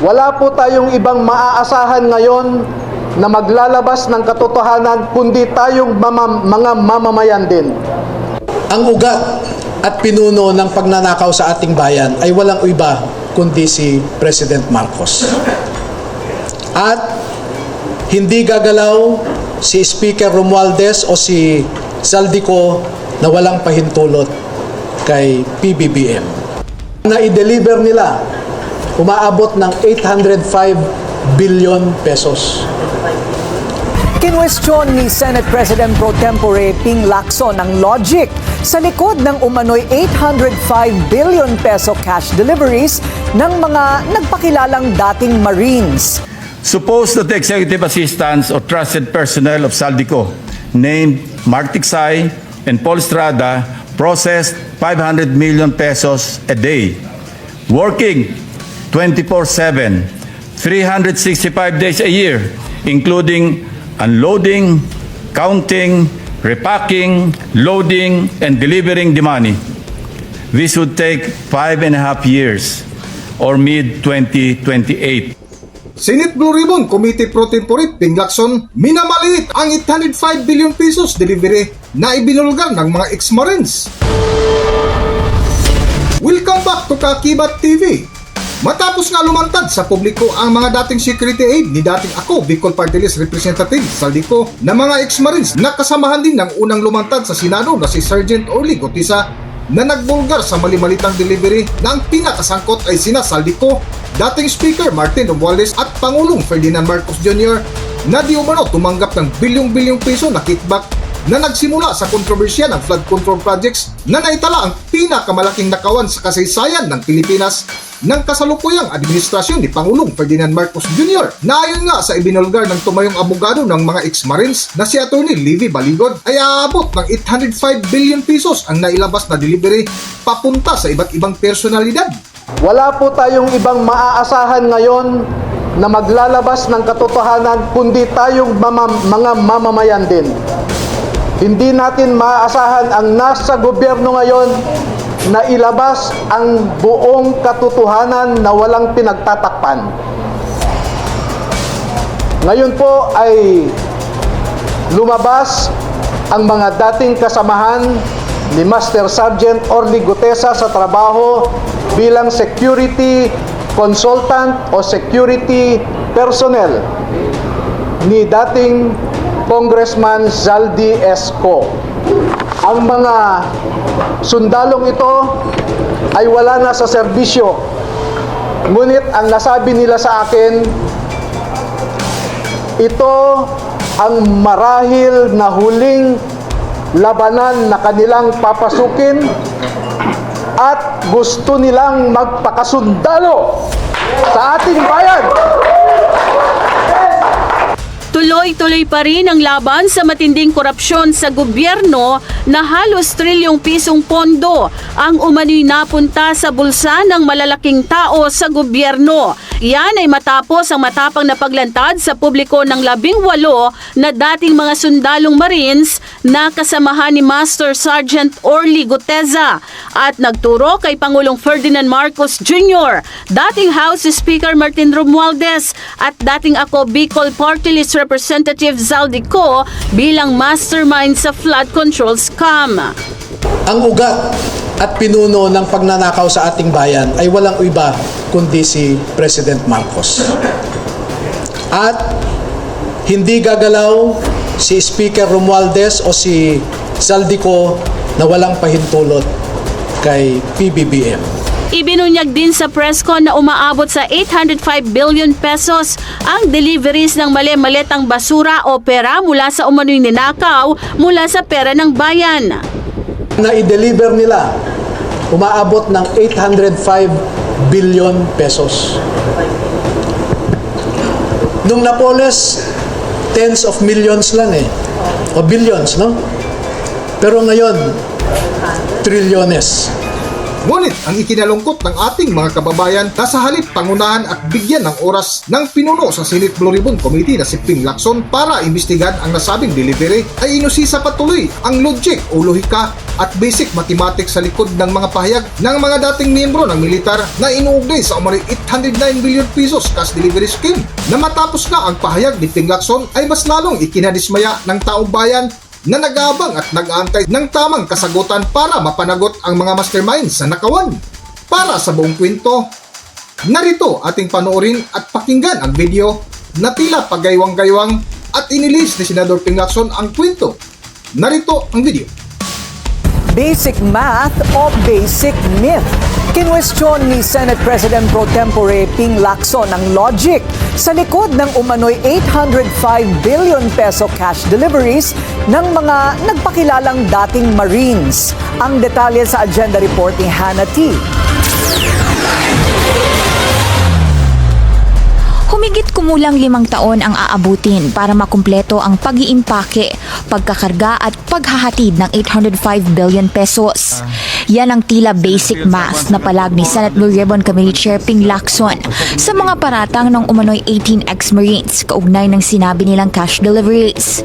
Wala po tayong ibang maaasahan ngayon na maglalabas ng katotohanan kundi tayong mga mamamayan din. Ang ugat at pinuno ng pagnanakaw sa ating bayan ay walang iba kundi si President Marcos. At hindi gagalaw si Speaker Romualdez o si Zaldico na walang pahintulot kay PBBM. Na i-deliver nila umaabot ng 805 billion pesos. Kinwestiyon ni Senate President Pro Tempore Ping Lacson ang logic sa likod ng umano'y 805 billion peso cash deliveries ng mga nagpakilalang dating Marines. Suppose that the executive assistants or trusted personnel of Zaldico, named Mark Tiksay and Paul Estrada, processed 500 million pesos a day, working 24/7, 365 days a year, including unloading, counting, repacking, loading, and delivering the money. This would take 5.5 years or mid-2028. Senate Blue Ribbon Committee Pro Tempore Ping Lacson minamaliit ang 805 billion pesos delivery na ibinulgar ng mga ex-Marines. Welcome back to Kakibat TV. Matapos nga lumantad sa publiko ang mga dating security aid ni dating ako Bicol Party List Representative Zaldico na mga ex-Marines na kasamahan din ng unang lumantad sa Senado na si Sergeant Orly Gutesa na nagbulgar sa mali-malitang delivery na ang pinakasangkot ay sina Zaldico, dating Speaker Martin Romualdez at Pangulong Ferdinand Marcos Jr. na di umano tumanggap ng bilyong-bilyong piso na kickback na nagsimula sa kontrobersya ng flood control projects na naitala ang pinakamalaking nakawan sa kasaysayan ng Pilipinas ng kasalukuyang administrasyon ni Pangulong Ferdinand Marcos Jr. na ayon nga sa ibinulgar ng tumayong abogado ng mga ex-Marines na si Atty. Levy Baligod ay aabot ng 805 billion pesos ang nailabas na delivery papunta sa iba't ibang personalidad. Wala po tayong ibang maaasahan ngayon na maglalabas ng katotohanan kundi tayong mga mamamayan din. Hindi natin maaasahan ang nasa gobyerno ngayon na ilabas ang buong katotohanan na walang pinagtatakpan. Ngayon po ay lumabas ang mga dating kasamahan ni Master Sergeant Orly Gutesa sa trabaho bilang security consultant o security personnel ni dating Congressman Zaldi Esco. Ang mga sundalong ito ay wala na sa serbisyo. Ngunit ang nasabi nila sa akin, ito ang marahil na huling labanan na kanilang papasukin at gusto nilang magpakasundalo sa ating bayan. Tuloy-tuloy pa rin ang laban sa matinding korupsyon sa gobyerno na halos trilyong pisong pondo ang umano'y napunta sa bulsa ng malalaking tao sa gobyerno. Yan ay matapos ang matapang na paglantad sa publiko ng 18 na dating mga sundalong Marines na kasamahan ni Master Sergeant Orly Gutesa at nagturo kay Pangulong Ferdinand Marcos Jr., dating House Speaker Martin Romualdez at dating ako Bicol Party List Representative Zaldico bilang mastermind sa flood control scam. Ang ugat at pinuno ng pagnanakaw sa ating bayan ay walang iba kundi si President Marcos. At hindi gagalaw si Speaker Romualdez o si Zaldico na walang pahintulot kay PBBM. Ibinunyag din sa presscon na umaabot sa 805 billion pesos ang deliveries ng mali-malitang basura o pera mula sa umano'y ninakaw mula sa pera ng bayan. Na i-deliver nila umaabot ng 805 billion pesos. Nung Napoles, tens of millions lang o billions, no? Pero ngayon, trilyones. Ngunit ang ikinalungkot ng ating mga kababayan na sa halip pangunahan at bigyan ng oras ng pinuno sa Senate Blue Ribbon Committee na si Ping Lacson para imbestigan ang nasabing delivery ay inusisa patuloy ang logic o lohika at basic mathematics sa likod ng mga pahayag ng mga dating miyembro ng militar na inuugnay sa umano'y 809 billion pesos cash delivery scheme. Na matapos na ang pahayag ni Ping Lacson ay mas lalong ikinadismaya ng taong bayan na nag-aabang at nag-aantay ng tamang kasagutan para mapanagot ang mga masterminds sa nakawan. Para sa buong kwento, narito ating panoorin at pakinggan ang video na tila pagaywang-gaywang at inilis ni Senador Ping Lacson ang kwento. Narito ang video. Basic math o basic myth? Kinwestiyon ni Senate President Pro Tempore Ping Lacson ang logic sa likod ng umano'y 805 billion peso cash deliveries ng mga nagpakilalang dating Marines. Ang detalye sa agenda report ni Hannah T. Humigit kumulang 5 taon ang aabutin para makumpleto ang pag-iimpake, pagkakarga at paghahatid ng 805 billion pesos. Yan ang tila basic math na palag ni Senate Blue Ribbon Committee Chair Ping Lacson sa mga paratang ng umano'y 18 ex-Marines kaugnay ng sinabi nilang cash deliveries.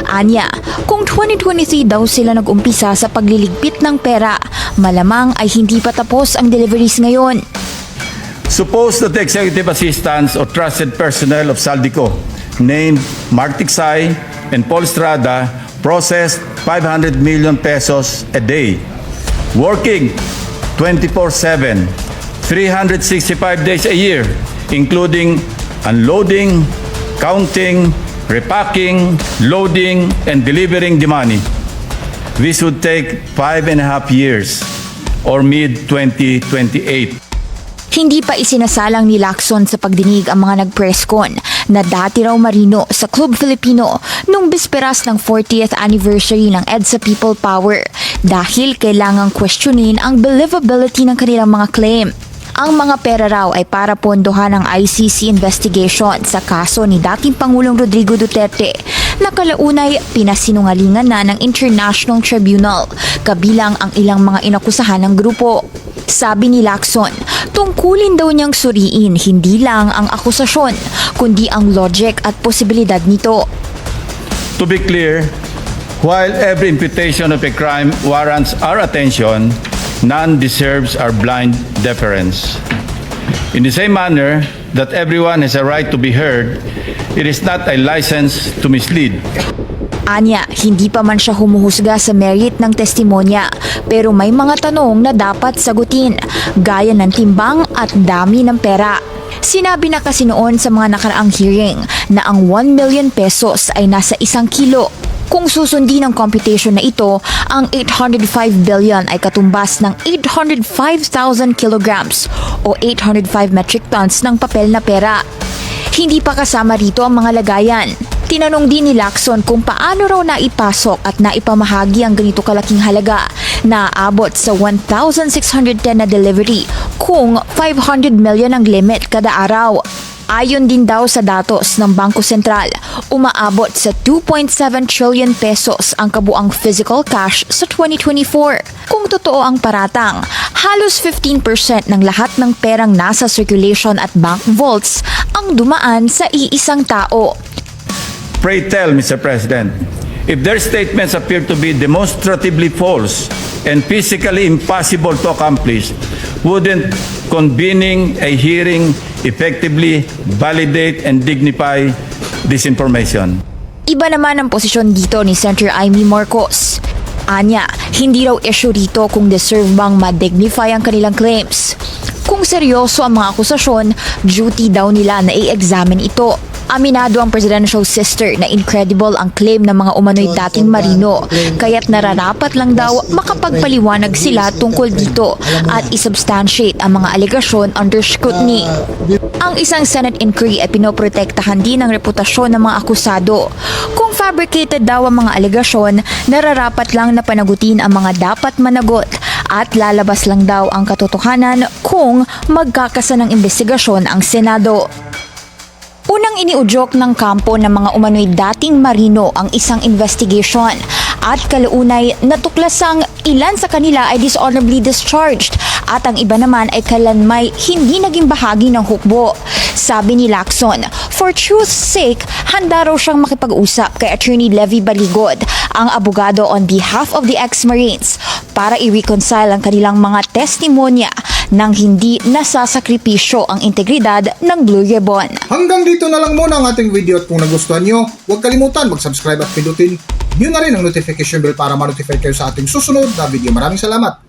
Anya, kung 2023 daw sila nag-umpisa sa pagliligpit ng pera, malamang ay hindi pa tapos ang deliveries ngayon. Suppose that the executive assistants or trusted personnel of Saldico, named Mark Tiksay and Paul Estrada, processed 500 million pesos a day, working 24/7, 365 days a year, including unloading, counting, repacking, loading, and delivering the money. This would take 5.5 years or mid-2028. Hindi pa isinasalang ni Lacson sa pagdinig ang mga nag-presscon na dati raw marino sa Club Filipino nung bisperas ng 40th anniversary ng EDSA People Power dahil kailangang questionin ang believability ng kanilang mga claim. Ang mga pera raw ay para pondohan ang ICC investigation sa kaso ni dating Pangulong Rodrigo Duterte na kalaunay pinasinungalingan na ng International Tribunal kabilang ang ilang mga inakusahan ng grupo. Sabi ni Lacson, tungkulin daw niyang suriin hindi lang ang akusasyon, kundi ang logic at posibilidad nito. To be clear, while every imputation of a crime warrants our attention, none deserves our blind deference. In the same manner that everyone has a right to be heard, it is not a license to mislead. Anya, hindi pa man siya humuhusga sa merit ng testimonya, pero may mga tanong na dapat sagutin, gaya ng timbang at dami ng pera. Sinabi na kasi noon sa mga nakaraang hearing na ang 1 million pesos ay nasa 1 kilo. Kung susundin ang computation na ito, ang 805 billion ay katumbas ng 805,000 kilograms o 805 metric tons ng papel na pera. Hindi pa kasama rito ang mga lagayan. Tinanong din ni Lacson kung paano raw naipasok at naipamahagi ang ganito kalaking halaga na aabot sa 1,610 na delivery kung 500 million ang limit kada araw. Ayon din daw sa datos ng Bangko Sentral, umaabot sa 2.7 trillion pesos ang kabuang physical cash sa 2024. Kung totoo ang paratang, halos 15% ng lahat ng perang nasa circulation at bank vaults ang dumaan sa iisang tao. Pray tell, Mr. President, if their statements appear to be demonstratively false and physically impossible to accomplish, wouldn't convening a hearing effectively validate and dignify this information? Iba naman ang posisyon dito ni Senator Amy Marcos. Anya, hindi raw issue rito kung deserve bang ma-dignify ang kanilang claims. Kung seryoso ang mga akusasyon, duty daw nila na i-examine ito. Aminado ang presidential sister na incredible ang claim ng mga umano'y dating marino, kaya't nararapat lang daw makapagpaliwanag sila tungkol dito at isubstantiate ang mga alegasyon under scrutiny. Ang isang Senate inquiry ay pinoprotektahan din ang reputasyon ng mga akusado. Kung fabricated daw ang mga alegasyon, nararapat lang na panagutin ang mga dapat managot at lalabas lang daw ang katotohanan kung magkakasa ng investigasyon ang Senado. Unang iniudyok ng kampo ng mga umano'y dating marino ang isang investigation At kalaunay, natuklasang ilan sa kanila ay dishonorably discharged at ang iba naman ay kalanmay hindi naging bahagi ng hukbo. Sabi ni Lacson, for truth's sake, handa raw siyang makipag-usap kay Attorney Levy Baligod, ang abogado on behalf of the ex-Marines, para i-reconcile ang kanilang mga testimonya nang hindi nasasakripisyo ang integridad ng Blue Ribbon. Hanggang dito na lang muna ang ating video at kung nagustuhan nyo, huwag kalimutan mag-subscribe at pindutin nyo na rin ang notification bell para ma-notify kayo sa ating susunod na video. Maraming salamat!